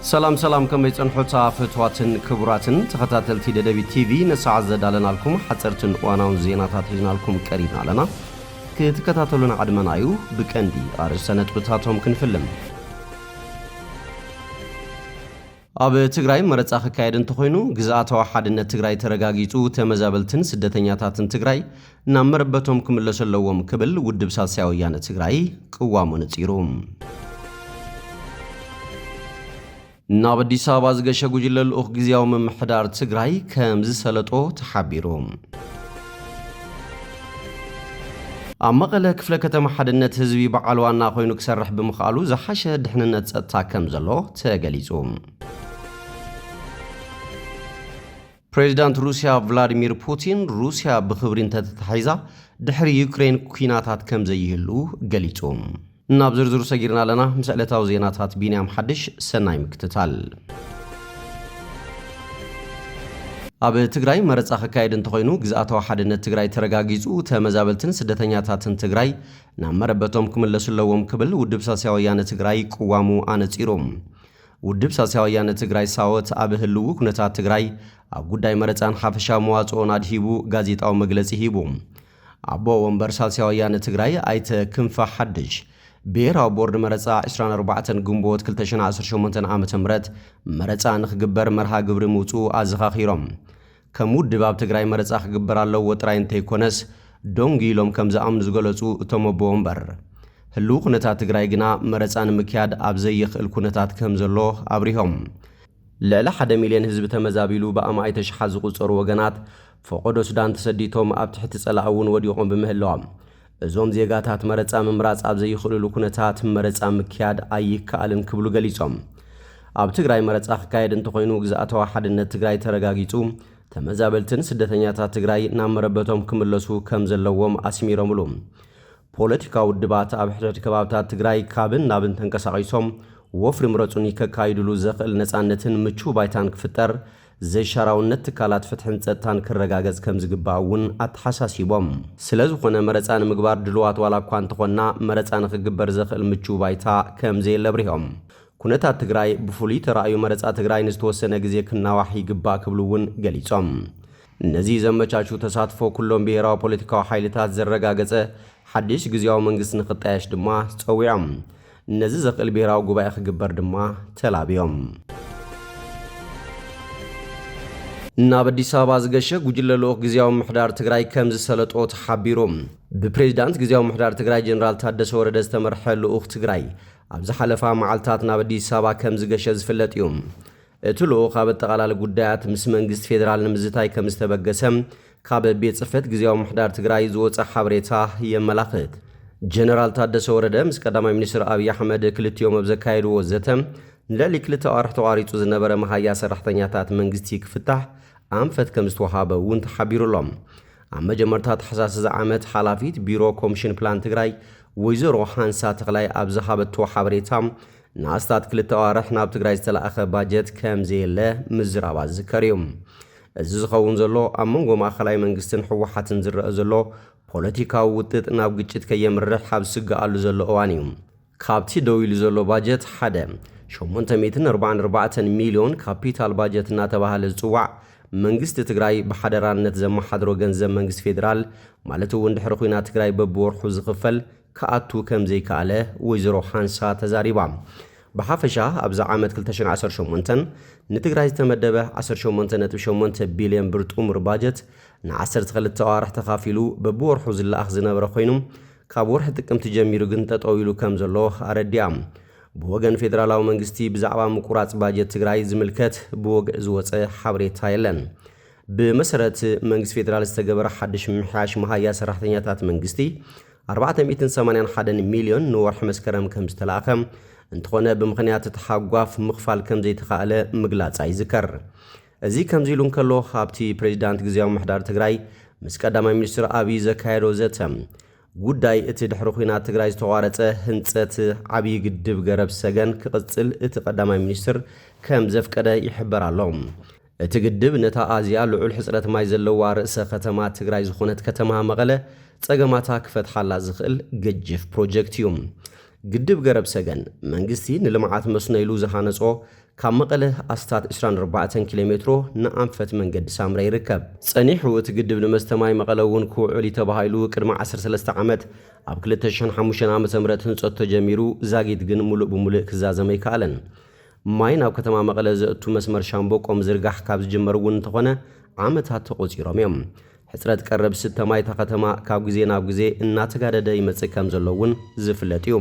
سلام كما يصنحوا فتواتن كبراتن تخاتلتي ددبي تي في نساع زدالنا لكم حصرتن قواناون زيناتات حيزنا لكم قريبنا لنا كتكاتلونا عدمنايو بكندي ارسنت بتاتهم كنفلم اب تግራይ መረጻ ከካይደን ተኾይኑ ግዛአታው ሓድነት ትግራይ ተረጋጊጹ ተመዛበልትን ስደተኛታትን ትግራይ ናመረበቶም ክምለሰለዎም ክብል ውድብ ሳልሳይ ወያነ ትግራይ ቅዋሙን ጽሩም ናብ አዲስ አበባ ዝገሸ ጉጅለል ኦኽ ግዚያው መምሕዳር ትግራይ ከምዝ ሰለጦ ተሓቢሮም አመቀለ ክፍለ ከተማ ሓድነት ህዝቢ በዓል ዋና ኮይኑ ክሰርሕ ብምኻሉ ዝሓሸ ድሕንነት ጸጥታ ከም ዘሎ ተገሊጹም ፕሬዝዳንት ሩሲያ ቭላዲሚር ፑቲን ሩሲያ በኽብሪን ተተሓይዛ ድሕሪ ዩክሬን ኩናታት ከም ዘይህሉ ገሊጹም ናብ ዝርዝሩ ሰጊርና ለና ምስዕለታው ዜናታት ቢንያም ሓድሽ ሰናይ ምክትታል ኣብ ትግራይ መረጻ ከካይደን ተኾይኑ ግዛአታው ሓድነት ትግራይ ተረጋጊጹ ተመዛበልትን ስደተኛታትን ትግራይ ናመረበቶም ክምለሱለዎም ክብል ውድብ ሳልሳይ ወያነ ትግራይ ቅዋሙ ኣነጺሮም ውድብ ሳልሳይ ወያነ ትግራይ ሳወት ኣብ ህልው ኩነታት ትግራይ ኣብ ጉዳይ መረጻን ሓፈሻ መዋጽኦን ኣድሂቡ ጋዜጣዊ መግለጺ ሂቡ ኣቦ ወንበር ሳልሳይ ወያነ ትግራይ ኣይተ ክንፈ ሓድሽ ብሔራዊ ቦርድ መረጻ 24 ግንቦት 2018 ዓመተ ምህረት መረጻ ንኽግበር መርሃ ግብሪ ምውጹእ ኣዘኻኺሮም ከም ውድብ ኣብ ትግራይ መረጻ ክግበር ኣለዎ ጥራይ እንተይኮነስ ዶንግ ኢሎም ከም ዝኣምኑ ዝገለጹ እቶም ኣቦ ወንበር ህልው ኩነታት ትግራይ ግና መረጻ ንምክያድ ኣብ ዘይኽእል ኩነታት ከም ዘሎ ኣብሪሆም ልዕሊ 1 ሚልዮን ህዝቢ ተመዛቢሉ ብኣማእተ ሽሓት ዝቑጸሩ ወገናት ፈቆዶ ሱዳን ተሰዲቶም ኣብ ትሕቲ ጸላእ እውን ወዲቖም ብምህላዎም እዞም ዜጋታት መረጻ ምምራጽ ኣብ ዘይኽእሉ ኩነታት መረጻ ምክያድ ኣይከኣልን ክብሉ ገሊጾም ኣብ ትግራይ መረጻ ክካየድ እንተኾይኑ ግዛአታው ሓድነት ትግራይ ተረጋጊጹ ተመዛበልትን ስደተኛታት ትግራይ ናብ መረበቶም ክምለሱ ከም ዘለዎም ኣስሚሮምሉ ፖለቲካዊ ውድባት ኣብ ሕድሕድ ከባብታት ትግራይ ካብን ናብን ተንቀሳቒሶም ወፍሪ ምረጹን ይከካይድሉ ዘኽእል ነጻነትን ምቹው ባይታን ክፍጠር ዘይሻራውነት ትካላት ፍትሕን ጸጥታን ክረጋገጽ ከም ዝግባእ እውን ኣተሓሳሲቦም ስለዝኾነ መረጻ ንምግባር ድልዋት ዋላ እኳ እንተኾና መረጻ ንኽግበር ዘኽእል ምቹው ባይታ ከም ዘየለብሪሆም ኩነታት ትግራይ ብፍሉይ ተራእዩ መረጻ ትግራይ ንዝተወሰነ ግዜ ክናዋሕ ይግባእ ክብሉ እውን ገሊጾም እነዚ ዘመቻቹ ተሳትፎ ኩሎም ብሔራዊ ፖለቲካዊ ሓይልታት ዘረጋገጸ ሓድሽ ግዚያዊ መንግስቲ ንኽጣየሽ ድማ ጸዊዖም እነዚ ዘኽእል ብሔራዊ ጉባኤ ክግበር ድማ ተላብዮም ናብ አዲስ አበባ ዝገሸ ጉጅለል ኦኽ ግዚያዊ ምሕዳር ትግራይ ከም ዝሰለጦ ተሓቢሮም ብፕሬዝዳንት ግዚያዊ ምሕዳር ትግራይ ጀነራል ታደሰ ወረደ ዝተመርሐ ልኡኽ ትግራይ ኣብ ዝሓለፋ መዓልታት ናብ አዲስ አበባ ከም ዝገሸ ዝፍለጥ እዩ እቲ ልኡኽ ኣብ ኣጠቓላሊ ጉዳያት ምስ መንግስቲ ፌደራል ንምዝታይ ከም ዝተበገሰ ካብ ቤት ጽሕፈት ግዚያዊ ምሕዳር ትግራይ ዝወፀ ሓበሬታ የመላኽት ጀነራል ታደሰ ወረደ ምስ ቀዳማይ ሚኒስትር ኣብይ ኣሕመድ ክልቲኦም ኣብ ዘካየድዎ ዘተ ንልዕሊ 2 ኣዋርሕ ተቋሪጹ ዝነበረ መሃያ ሰራሕተኛታት መንግስቲ ክፍታሕ ኣንፈት ከም ዝተወሃበ እውን ተሓቢሩሎም ኣብ መጀመርታ ታሕሳስ ዓመት ሓላፊት ቢሮ ኮሚሽን ፕላን ትግራይ ወይዘሮ ሃንሳ ተኽላይ ኣብ ዝሃበቶ ሓበሬታ ንኣስታት 2 ኣዋርሕ ናብ ትግራይ ዝተለኣኸ ባጀት ከም ዘየለ ምዝራባ ዝዝከር እዩ እዚ ዝኸውን ዘሎ ኣብ መንጎ ማእኸላይ መንግስትን ሕወሓትን ዝረአ ዘሎ ፖለቲካዊ ውጥጥ ናብ ግጭት ከየምርሕ ኣብ ዝስግኣሉ ዘሎ እዋን እዩ ካብቲ ደው ኢሉ ዘሎ ባጀት ሓደ 844 ሚልዮን ካፒታል ባጀት እናተባህለ ዝጽዋዕ መንግስቲ ትግራይ ብሓደራነት ዘመሓድሮ ገንዘብ መንግስቲ ፌደራል ማለት እውን ድሕሪ ኩናት ትግራይ በብወርሑ ዝኽፈል ከኣቱ ከም ዘይከኣለ ወይዘሮ ሃንሳ ተዛሪባ ብሓፈሻ ኣብዚ ዓመት 2018 ንትግራይ ዝተመደበ 18.8 ቢልዮን ብር ጥሙር ባጀት ን12 ኣዋርሕ ተኻፊሉ በብወርሑ ዝለኣኽ ዝነበረ ኮይኑ ካብ ወርሒ ጥቅምቲ ጀሚሩ ግን ጠጠው ኢሉ ከም ዘሎ ኣረዲያ ብወገን ፌደራላዊ መንግስቲ ብዛዕባ ምቁራጽ ባጀት ትግራይ ዝምልከት ብወግዕ ዝወፀ ሓበሬታ የለን ብመሰረት መንግስቲ ፌደራል ዝተገበረ ሓድሽ ምሕያሽ መሃያ ሰራሕተኛታት መንግስቲ 481 ሚልዮን ንወርሒ መስከረም ከም ዝተለኣኸ እንትኾነ ብምኽንያት ተሓጓፍ ምኽፋል ከም ዘይተኻእለ ምግላጽ ይዝከር እዚ ከምዚ ኢሉ እንከሎ ካብቲ ፕሬዝዳንት ግዚያዊ ምሕዳር ትግራይ ምስ ቀዳማይ ሚኒስትር ኣብይ ዘካየዶ ዘተ ጉዳይ እቲ ድሕሪ ኩናት ትግራይ ዝተቋረጸ ህንጸት ዓብይ ግድብ ገረብ ሰገን ክቕጽል እቲ ቀዳማይ ሚኒስትር ከም ዘፍቀደ ይሕበር ኣሎ እቲ ግድብ ነታ ኣዝያ ልዑል ሕጽረት ማይ ዘለዋ ርእሰ ከተማ ትግራይ ዝኾነት ከተማ መቐለ ጸገማታ ክፈትሓላ ዝኽእል ገጅፍ ፕሮጀክት እዩ ግድብ ገረብ ሰገን መንግስቲ ንልምዓት መስኖ ኢሉ ዝሃነጾ ካብ መቐለ ኣስታት 24 ኪሎ ሜትሮ ንኣንፈት መንገዲ ሳምረ ይርከብ ጸኒሑ እቲ ግድብ ንመስተማይ መቐለ እውን ክውዕል ተባሂሉ ቅድሚ 13 ዓመት ኣብ 2005 ዓ.ም ህንጸት ተጀሚሩ ዛጊት ግን ሙሉእ ብሙሉእ ክዛዘም ኣይከኣለን ማይ ናብ ከተማ መቐለ ዘእቱ መስመር ሻምበቆ ምዝርጋሕ ካብ ዝጅመር እውን እንተኾነ ዓመታት ተቆፂሮም እዮም ሕጽረት ቀረብ ስተማይ ከተማ ካብ ግዜ ናብ ግዜ እናተጋደደ ይመጽእ ከም ዘሎ እውን ዝፍለጥ እዩ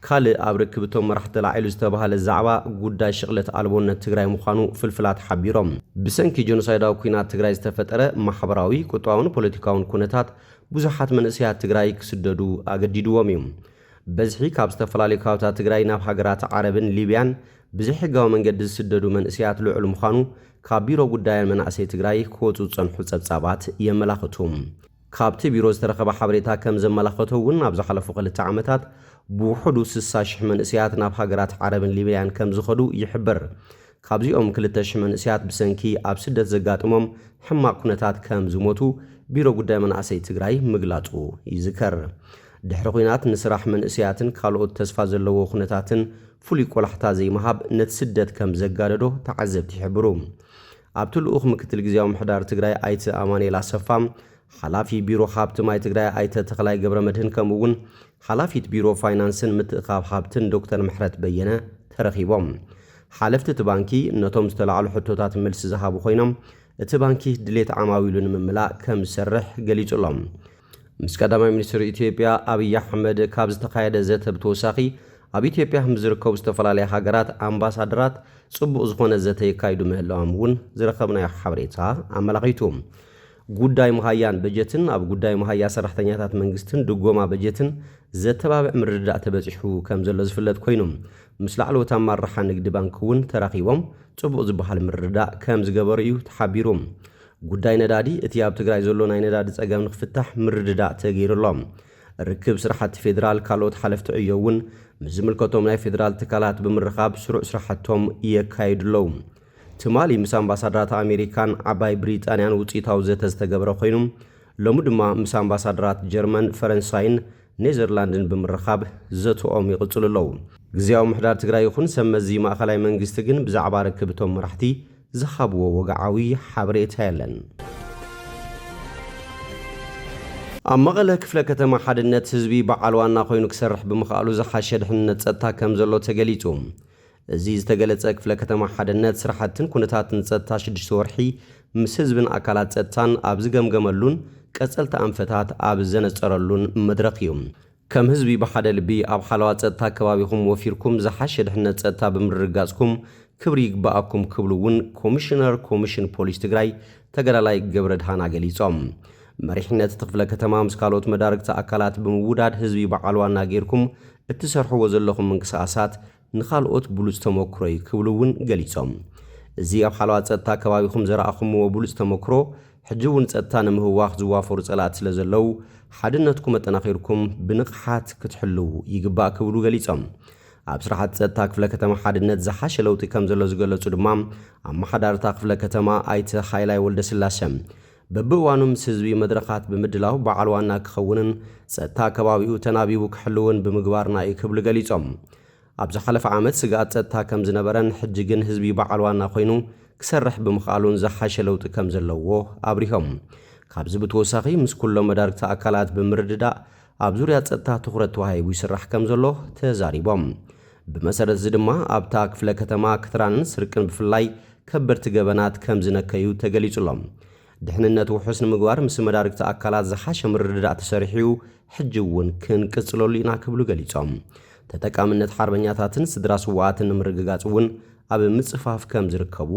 ካልእ ኣብ ርክብቶም መራሕቲ ላዕሉ ዝተባሃለ ዛዕባ ጉዳይ ሽቕለት ኣልቦነት ትግራይ ምዃኑ ፍልፍላት ሓቢሮም ብሰንኪ ጆኖሳይዳዊ ኩናት ትግራይ ዝተፈጠረ ማሕበራዊ ቁጠባውን ፖለቲካውን ኩነታት ብዙሓት መንእሰያት ትግራይ ክስደዱ ኣገዲድዎም እዮም በዝሒ ካብ ዝተፈላለዩ ከባብታት ትግራይ ናብ ሃገራት ዓረብን ሊብያን ብዘይሕጋዊ መንገዲ ዝስደዱ መንእሰያት ልዑል ምዃኑ ካብ ቢሮ ጉዳያን መናእሰይ ትግራይ ክወፁ ጸንሑ ጸብጻባት የመላኽቱ ካብቲ ቢሮ ዝተረኸበ ሓበሬታ ከም ዘመላኽቶ እውን ኣብ ዝሓለፉ 2 ዓመታት ብውሕዱ 60,000 መንእሰያት ናብ ሃገራት ዓረብን ሊብያን ከም ዝኸዱ ይሕብር ካብዚኦም 2,000 መንእሰያት ብሰንኪ ኣብ ስደት ዘጋጥሞም ሕማቅ ኩነታት ከም ዝሞቱ ቢሮ ጉዳይ መናእሰይ ትግራይ ምግላጹ ይዝከር ድሕሪ ኩናት ንስራሕ መንእሰያትን ካልኦት ተስፋ ዘለዎ ኩነታትን ፍሉይ ቆላሕታ ዘይመሃብ ነቲ ስደት ከም ዘጋደዶ ተዓዘብቲ ይሕብሩ ኣብቲ ልኡኽ ምክትል ግዜያዊ ምሕዳር ትግራይ ኣይተ ኣማኑኤል ኣሰፋ ሓላፊ ቢሮ ሃብቲ ማይ ትግራይ ኣይተ ተኽላይ ገብረ መድህን ከምኡውን ሓላፊት ቢሮ ፋይናንስን ምትእኻብ ሃብትን ዶክተር ምሕረት በየነ ተረኺቦም ሓለፍቲ እቲ ባንኪ ነቶም ዝተላዕሉ ሕቶታት መልሲ ዝሃቡ ኮይኖም እቲ ባንኪ ድሌት ዓማዊሉ ንምምላእ ከም ዝሰርሕ ገሊጹሎም ምስ ቀዳማይ ሚኒስትር ኢትዮጵያ ኣብይ ኣሕመድ ካብ ዝተኻየደ ዘተ ብተወሳኺ ኣብ ኢትዮጵያ ምዝርከቡ ዝተፈላለዩ ሃገራት ኣምባሳደራት ጽቡቕ ዝኾነ ዘተ የካይዱ ምህላዎም እውን ዝረኸብናዮ ሓበሬታ ኣመላኺቱ ጉዳይ መሃያን በጀትን ኣብ ጉዳይ መሃያ ሰራሕተኛታት መንግስትን ድጎማ በጀትን ዘተባብዕ ምርድዳእ ተበፂሑ ከም ዘሎ ዝፍለጥ ኮይኑ ምስ ላዕለዎት ኣመራርሓ ንግዲ ባንክ እውን ተራኺቦም ጽቡቕ ዝበሃል ምርድዳእ ከም ዝገበሩ እዩ ተሓቢሩ ጉዳይ ነዳዲ እቲ ኣብ ትግራይ ዘሎ ናይ ነዳዲ ጸገም ንኽፍታሕ ምርድዳእ ተገይሩሎም ርክብ ስራሕቲ ፌደራል ካልኦት ሓለፍቲ ዕዮ እውን ምስ ዝምልከቶም ናይ ፌደራል ትካላት ብምርኻብ ስሩዕ ስራሕቶም የካይድለው ትማሊ ምስ ኣምባሳደራት ኣሜሪካን ዓባይ ብሪጣንያን ውፅኢታዊ ዘተ ዝተገብረ ኮይኑ ሎሚ ድማ ምስ ኣምባሳደራት ጀርመን ፈረንሳይን ኔዘርላንድን ብምርኻብ ዘትኦም ይቕጽሉ ኣለዉ ግዜያዊ ምሕዳር ትግራይ ይኹን ሰመዚ ማእኸላይ መንግስቲ ግን ብዛዕባ ርክብቶም መራሕቲ ዝሃብዎ ወግዓዊ ሓበሬታ የለን ኣብ መቐለ ክፍለ ከተማ ሓድነት ህዝቢ በዓል ዋና ኮይኑ ክሰርሕ ብምኽኣሉ ዝሓሸ ድሕንነት ጸጥታ ከም ዘሎ ተገሊጹ እዚ ዝተገለጸ ክፍለ ከተማ ሓድነት ስራሕትን ኩነታትን ጸጥታ 6 ወርሒ ምስ ህዝብን ኣካላት ጸጥታን ኣብ ዝገምገመሉን ቀጸልቲ ኣንፈታት ኣብ ዘነጸረሉን መድረኽ እዩ ከም ህዝቢ ብሓደ ልቢ ኣብ ሓለዋ ጸጥታ ከባቢኹም ወፊርኩም ዝሓሸ ድሕንነት ጸጥታ ብምርጋጽኩም ክብሪ ይግባኣኩም ክብሉ እውን ኮሚሽነር ኮሚሽን ፖሊስ ትግራይ ተገዳላይ ገብረ ድሃና ገሊጾም መሪሕነት ክፍለ ከተማ ምስ ካልኦት መዳርግቲ ኣካላት ብምውዳድ ህዝቢ በዓል ዋና ጌርኩም እትሰርሕዎ ዘለኹም ምንቅስቓሳት ንኻልኦት ብሉጽ ተመክሮ ክብሉ እውን ገሊጾም እዚ ኣብ ሓለዋ ጸጥታ ከባቢኹም ዘረኣኹምዎ ብሉጽ ተመክሮ ሕጂ እውን ጸጥታ ንምህዋኽ ዝዋፈሩ ጸላት ስለ ዘለው ሓድነትኩም ኣጠናኺርኩም ብንቕሓት ክትሕልው ይግባእ ክብሉ ገሊጾም ኣብ ስራሕቲ ጸጥታ ክፍለ ከተማ ሓድነት ዝሓሸ ለውጢ ከም ዘሎ ዝገለጹ ድማ ኣመሓዳርታ ክፍለ ከተማ ኣይተ ሃይላይ ወልደስላሴ በብእዋኑ ምስ ህዝቢ መድረኻት ብምድላው በዓል ዋና ክኸውንን ጸጥታ ከባቢኡ ተናቢቡ ክሕልውን ብምግባርና እዩ ክብሉ ገሊጾም ኣብ ዝሓለፈ ዓመት ስጋኣት ጸጥታ ከም ዝነበረን ሕጂ ግን ህዝቢ በዓል ዋና ኮይኑ ክሰርሕ ብምኽኣሉን ዝሓሸ ለውጢ ከም ዘለዎ ኣብሪሆም ካብዚ ብተወሳኺ ምስ ኩሎም መዳርግቲ ኣካላት ብምርድዳእ ኣብ ዙርያ ጸጥታ ትኹረት ተዋሂቡ ይስራሕ ከም ዘሎ ተዛሪቦም ብመሰረት እዚ ድማ ኣብታ ክፍለ ከተማ ክትራንን ስርቅን ብፍላይ ከበድቲ ገበናት ከም ዝነከዩ ተገሊጹሎም ድሕንነት ውሑስ ንምግባር ምስ መዳርግቲ ኣካላት ዝሓሸ ምርድዳእ ተሰሪሑ ሕጂ እውን ክንቅጽለሉ ኢና ክብሉ ገሊጾም ተጠቃምነት ሓርበኛታትን ስድራ ስዋኣትን ንምርግጋጽ እውን ኣብ ምጽፋፍ ከም ዝርከቡ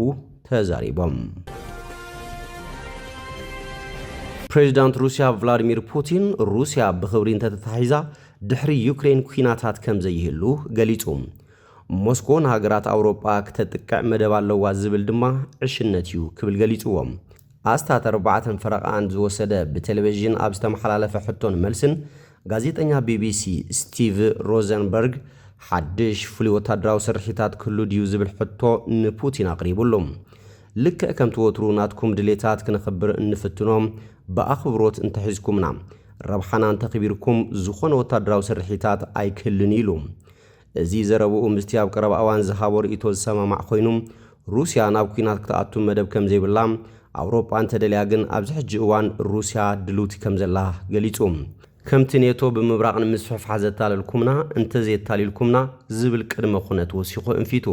ተዛሪቦም ፕሬዚዳንት ሩስያ ቭላዲሚር ፑቲን ሩስያ ብኽብሪ እንተተታሒዛ ድሕሪ ዩክሬን ኩናታት ከም ዘይህሉ ገሊጹ ሞስኮ ንሃገራት ኣውሮጳ ክተጥቅዕ መደብ ኣለዋ ዝብል ድማ ዕሽነት እዩ ክብል ገሊጽዎም ኣስታት 4 ፈረቓን ዝወሰደ ብቴሌቪዥን ኣብ ዝተመሓላለፈ ሕቶን መልስን ጋዜጠኛ ቢቢሲ ስቲቭ ሮዘንበርግ ሓድሽ ፍሉይ ወታደራዊ ስርሒታት ክህሉ ድዩ ዝብል ሕቶ ንፑቲን ኣቕሪቡሎም ልክዕ ከም ትወትሩ ናትኩም ድሌታት ክንኽብር እንፍትኖም ብኣኽብሮት እንተሒዝኩምና ረብሓና እንተኽቢርኩም ዝኾነ ወታደራዊ ስርሒታት ኣይክህልን ኢሉ እዚ ዘረብኡ ምስቲ ኣብ ቀረባ እዋን ዝሃቦ ርእይቶ ዝሰማማዕ ኮይኑ ሩስያ ናብ ኩናት ክትኣቱ መደብ ከም ዘይብላ ኣውሮፓ እንተደልያ ግን ኣብዚ ሕጂ እዋን ሩስያ ድሉቲ ከም ዘላ ገሊጹ ከምቲ ኔቶ ብምብራቕ ንምስፍሕፋሕ ዘታለልኩምና እንተዘይታሊልኩምና ዝብል ቅድመ ኩነት ወሲኹ እንፊቱ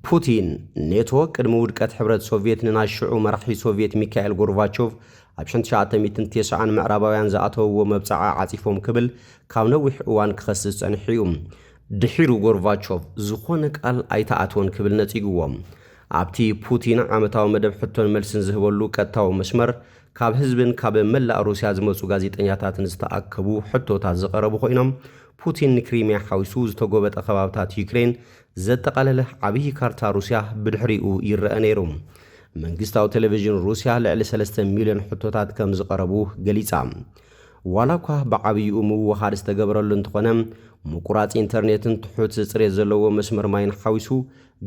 ፑቲን ኔቶ ቅድሚ ውድቀት ሕብረት ሶቪየት ንናይ ሽዑ መራሒ ሶቪየት ሚካኤል ጎርባቾቭ ኣብ 1990 ምዕራባውያን ዝኣተውዎ መብፅዓ ዓፂፎም ክብል ካብ ነዊሕ እዋን ክኸስስ ጸኒሑ እዩ ድሒሩ ጎርባቾቭ ዝኾነ ቃል ኣይተኣትወን ክብል ነጺግዎም ኣብቲ ፑቲን ዓመታዊ መደብ ሕቶን መልስን ዝህበሉ ቀጥታዊ መስመር ካብ ህዝብን ካብ መላእ ሩስያ ዝመፁ ጋዜጠኛታትን ዝተኣከቡ ሕቶታት ዝቐረቡ ኮይኖም ፑቲን ንክሪሚያ ሓዊሱ ዝተጎበጠ ከባብታት ዩክሬን ዘጠቓለለ ዓብዪ ካርታ ሩስያ ብድሕሪኡ ይረአ ነይሩ መንግስታዊ ቴሌቪዥን ሩስያ ልዕሊ 3 ሚልዮን ሕቶታት ከም ዝቐረቡ ገሊጻ ዋላ እኳ ብዓብይኡ ምውሃድ ዝተገበረሉ እንትኾነ ምቁራፅ ኢንተርኔትን ትሑት ፅሬት ዘለዎ መስመር ማይን ሓዊሱ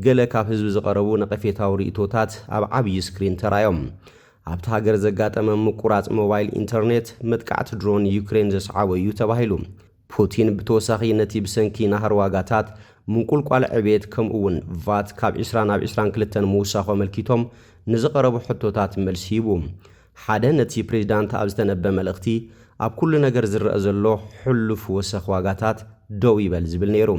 ገለ ካብ ህዝቢ ዝቐረቡ ነቐፌታዊ ርእቶታት ኣብ ዓብዪ ስክሪን ተራዮም ኣብቲ ሃገር ዘጋጠመ ምቁራፅ ሞባይል ኢንተርኔት መጥቃዕቲ ድሮን ዩክሬን ዘስዓበ እዩ ተባሂሉ ፑቲን ብተወሳኺ ነቲ ብሰንኪ ናህር ዋጋታት ምንቁልቋል ዕቤት ከምኡውን ቫት ካብ 20 ናብ 22 ምውሳኾ መልኪቶም ንዝቐረቡ ሕቶታት መልሲ ሂቡ ሓደ ነቲ ፕሬዝዳንት ኣብ ዝተነበ መልእኽቲ ኣብ ኩሉ ነገር ዝረአ ዘሎ ሕሉፍ ወሰኽ ዋጋታት ደው ይበል ዝብል ነይሩ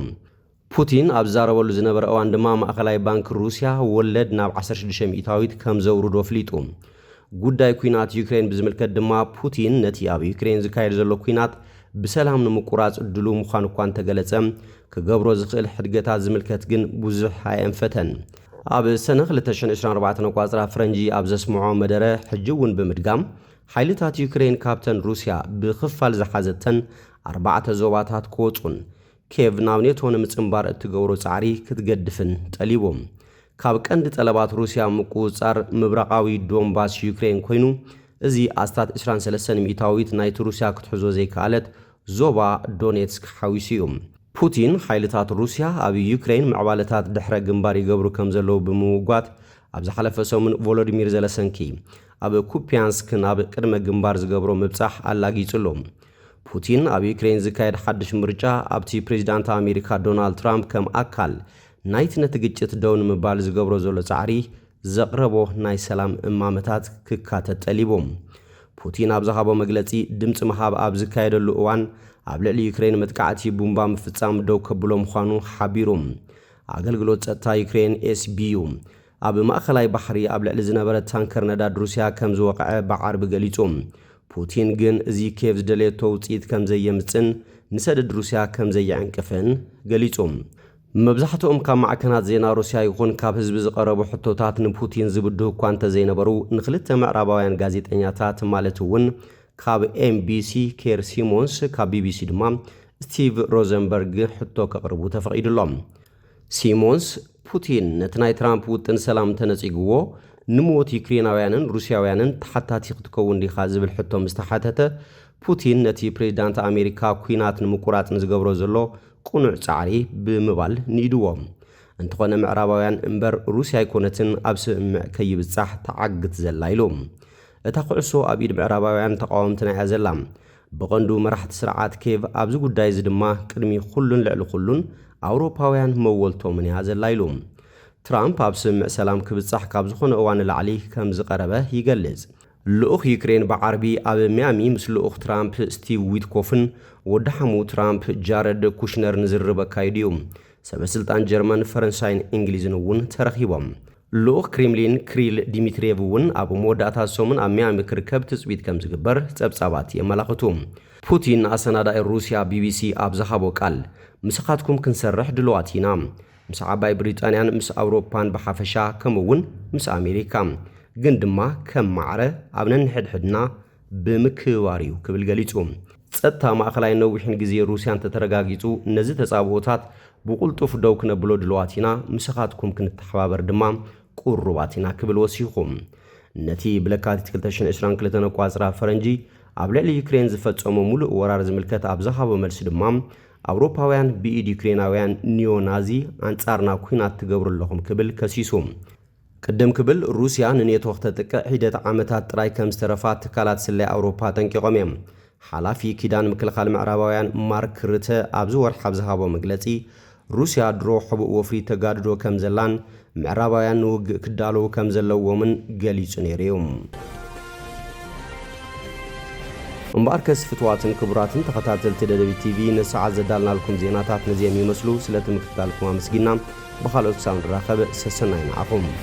ፑቲን ኣብ ዛረበሉ ዝነበረ እዋን ድማ ማእኸላይ ባንክ ሩስያ ወለድ ናብ 16 ሚእታዊት ከም ዘውርዶ ፍሊጡ ጉዳይ ኩናት ዩክሬን ብዝምልከት ድማ ፑቲን ነቲ ኣብ ዩክሬን ዝካየድ ዘሎ ኩናት ብሰላም ንምቁራጽ ድሉ ምዃኑ እኳ እንተገለጸ ክገብሮ ዝኽእል ሕድገታት ዝምልከት ግን ብዙሕ ኣየንፈተን ኣብ ሰነ 2024 ቋፅራ ፍረንጂ ኣብ ዘስምዖ መደረ ሕጂ እውን ብምድጋም ሓይልታት ዩክሬን ካብተን ሩስያ ብኽፋል ዝሓዘተን 4 ዞባታት ክወፁን ኬቭ ናብ ኔቶ ንምጽምባር እትገብሮ ጻዕሪ ክትገድፍን ጠሊቦም ካብ ቀንዲ ጠለባት ሩስያ ምቁፅጻር ምብራቃዊ ዶንባስ ዩክሬን ኮይኑ እዚ ኣስታት 23 ሚእታዊት ናይቲ ሩስያ ክትሕዞ ዘይከኣለት ዞባ ዶኔትስክ ሓዊሱ እዩ ፑቲን ሓይልታት ሩስያ ኣብ ዩክሬን ምዕባለታት ድሕረ ግንባር ይገብሩ ከም ዘለዉ ብምውጓት ኣብ ዝሓለፈ ሰሙን ቮሎዲሚር ዘለሰንኪ ኣብ ኩፒያንስክ ናብ ቅድመ ግንባር ዝገብሮ ምብጻሕ ኣላጊጹሎም ፑቲን ኣብ ዩክሬን ዝካየድ ሓድሽ ምርጫ ኣብቲ ፕሬዝዳንት ኣሜሪካ ዶናልድ ትራምፕ ከም ኣካል ናይቲ ነቲ ግጭት ደው ንምባል ዝገብሮ ዘሎ ጻዕሪ ዘቕረቦ ናይ ሰላም እማመታት ክካተት ጠሊቦም ፑቲን ኣብ ዝሃቦ መግለጺ ድምፂ መሃብ ኣብ ዝካየደሉ እዋን ኣብ ልዕሊ ዩክሬን መጥቃዕቲ ቡምባ ምፍጻም ደው ከብሎ ምዃኑ ሓቢሩ ኣገልግሎት ጸጥታ ዩክሬን ኤስቢዩ ኣብ ማእኸላይ ባሕሪ ኣብ ልዕሊ ዝነበረ ታንከር ነዳድ ሩስያ ከም ዝወቕዐ ብዓርቢ ገሊጹ ፑቲን ግን እዚ ኬቭ ዝደልየቶ ውፅኢት ከም ዘየምፅን ንሰደድ ሩስያ ከም ዘየዕንቅፍን ገሊጹ መብዛሕትኦም ካብ ማዕከናት ዜና ሩስያ ይኹን ካብ ህዝቢ ዝቐረቡ ሕቶታት ንፑቲን ዝብድሁ እኳ እንተዘይነበሩ ንክልተ ምዕራባውያን ጋዜጠኛታት ማለት እውን ካብ ኤምቢሲ ኬር ሲሞንስ ካብ ቢቢሲ ድማ ስቲቭ ሮዘንበርግ ሕቶ ከቕርቡ ተፈቒድሎም ሲሞንስ ፑቲን ነቲ ናይ ትራምፕ ውጥን ሰላም ተነጺግዎ ንሞት ዩክሬናውያንን ሩስያውያንን ተሓታቲ ክትከውን ዲኻ ዝብል ሕቶ ምስተሓተተ ፑቲን ነቲ ፕሬዝዳንት ኣሜሪካ ኩናት ንምቁራጽን ዝገብሮ ዘሎ ቁኑዕ ጻዕሪ ብምባል ንኢድዎም እንተኾነ ምዕራባውያን እምበር ሩስያ ኣይኮነትን ኣብ ስምምዕ ከይብጻሕ ተዓግት ዘላ ኢሎም እታ ኩዕሶ ኣብ ኢድ ምዕራባውያን ተቃወምትን እያ ዘላ ብቐንዱ መራሕቲ ስርዓት ኬቭ ኣብዚ ጉዳይ እዚ ድማ ቅድሚ ኩሉን ልዕሊ ኩሉን ኣውሮፓውያን መወልቶምን እያ ዘላ ኢሎም ትራምፕ ኣብ ስምምዕ ሰላም ክብጻሕ ካብ ዝኾነ እዋን ላዕሊ ከም ዝቐረበ ይገልጽ ልኡኽ ዩክሬን ብዓርቢ ኣብ ሚያሚ ምስ ልኡኽ ትራምፕ ስቲቭ ዊትኮፍን ወዳሓሙ ትራምፕ ጃረድ ኩሽነር ንዝርብ ኣካይዱ እዩ ሰበስልጣን ጀርመን ፈረንሳይን እንግሊዝን እውን ተረኺቦም ልኡኽ ክሬምሊን ክሪል ዲሚትሪየቭ እውን ኣብ መወዳእታ ሰሙን ኣብ ሚያሚ ክርከብ ትፅቢት ከም ዝግበር ጸብጻባት የመላኽቱ ፑቲን ኣሰናዳኢ ሩስያ ቢቢሲ ኣብ ዝሃቦ ቃል ምስኻትኩም ክንሰርሕ ድልዋት ኢና ምስ ዓባይ ብሪጣንያን ምስ ኣውሮፓን ብሓፈሻ ከምኡውን ምስ ኣሜሪካ ግን ድማ ከም ማዕረ ኣብ ነንሕድሕድና ብምክባር እዩ ክብል ገሊጹ ጸጥታ ማእኸላይ ነዊሕን ግዜ ሩስያን ተተረጋጊጹ ነዚ ተጻብኦታት ብቁልጡፍ ደው ክነብሎ ድልዋት ኢና ምስኻትኩም ክንተሓባበር ድማ ቁሩባት ኢና ክብል ወሲኹም ነቲ ብለካቲት 2022 ቋፅራ ፈረንጂ ኣብ ልዕሊ ዩክሬን ዝፈጸሞ ሙሉእ ወራር ዝምልከት ኣብ ዝሃቦ መልሲ ድማ ኣውሮፓውያን ብኢድ ዩክሬናውያን ኒዮናዚ ኣንጻርና ኩናት ትገብሩ ኣለኹም ክብል ከሲሱ ቅድም ክብል ሩስያ ንኔቶ ክተጥቅዕ ሂደት ዓመታት ጥራይ ከም ዝተረፋት ትካላት ስለይ ኣውሮፓ ጠንቂቖም እዮም ሓላፊ ኪዳን ምክልኻል ምዕራባውያን ማርክ ርተ ኣብዚ ወርሒ ኣብ ዝሃቦ መግለጺ ሩስያ ድሮ ሕቡእ ወፍሪ ተጋድዶ ከም ዘላን ምዕራባውያን ውግእ ክዳለው ከም ዘለዎምን ገሊጹ ነይሩ። እምባር ከስ ፍትዋትን ክቡራትን ተኸታተልቲ ደደቢት ቲቪ ንሰዓት ዘዳልናልኩም ዜናታት ነዚኦም ይመስሉ። ስለትምክታልኩም አመስጊና በኻልኦት ሳውንድ ራኸብ ሰሰናይ ንዓኹም።